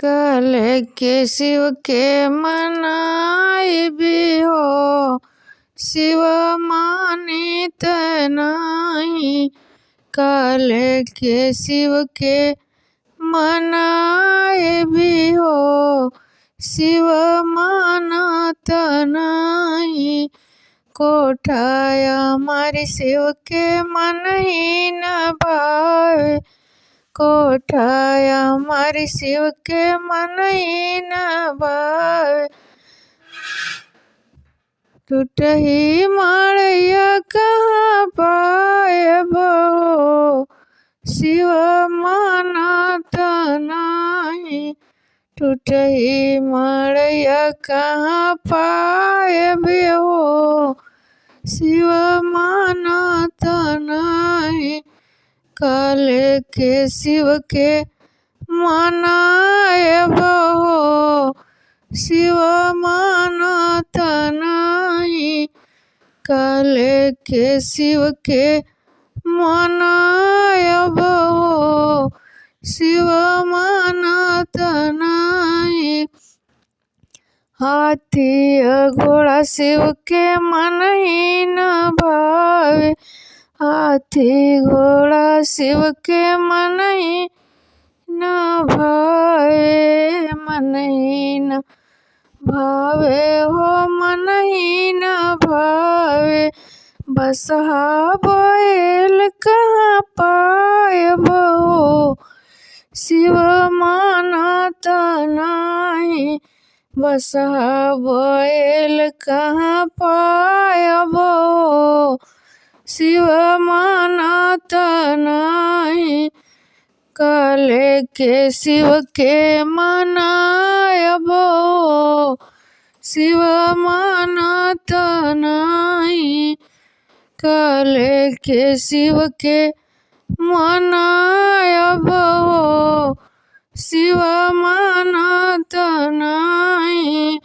कल के शिव के मनाई भी हो, शिव मानित नहीं। कल के शिव के मनाई भी हो, शिव मानत नहीं। कोठाया हमारी शिव के मन ही न भावे, कोठाया हमारी शिव के मन ही न भावे। टूटही माड़ैया कहाँ पायब हो, शिव मानत नहीं। टूटही माड़ैया कहाँ पायब हो, शिव मानत नहीं। कल के शिव के मनायब हो, शिव मानत नहीं। कल के शिव के मनायब हो, शिव मानत नहीं। हाथी घोड़ा शिव के मन ही न भावे, हाथी घोड़ा शिव के मन ही न भावे। मन ही न भावे हो, मन ही न भावे। बसहा बैल कहाँ पायब हो, शिव मानत नहीं। बसहा बैल कहाँ पायब हो, शिव मानत नहीं। कल के शिव के मनायब हो, शिव मानत नहीं। कल के शिव के मनायब हो, शिव मानत नहीं।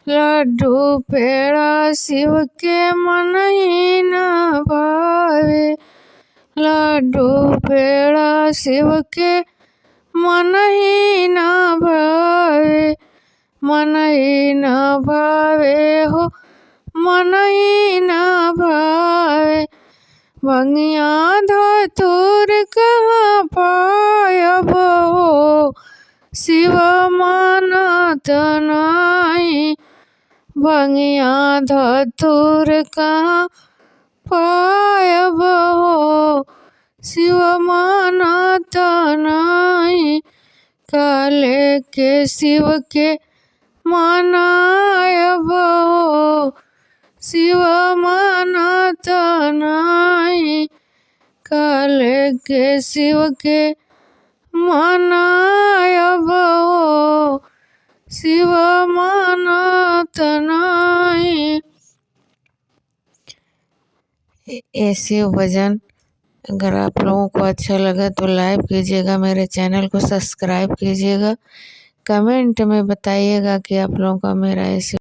लड्डू पेड़ा शिव के मन ही न भावे, लड्डू पेड़ा शिव के मन ही न भावे। मन ही न भावे हो, मन ही न भावे। भंगिया धतूर कहाँ पायब हो, शिव मानत नहीं। भंगिया धतूर कहाँ पायब हो, शिव मानत नहीं। कल के शिव के मनायब हो, शिव मानत नहीं। कल के शिव के मनायब हो, शिव मानत नहीं। ऐसे भजन अगर आप लोगों को अच्छा लगा तो लाइक कीजिएगा, मेरे चैनल को सब्सक्राइब कीजिएगा। कमेंट में बताइएगा कि आप लोगों का मेरा ऐसे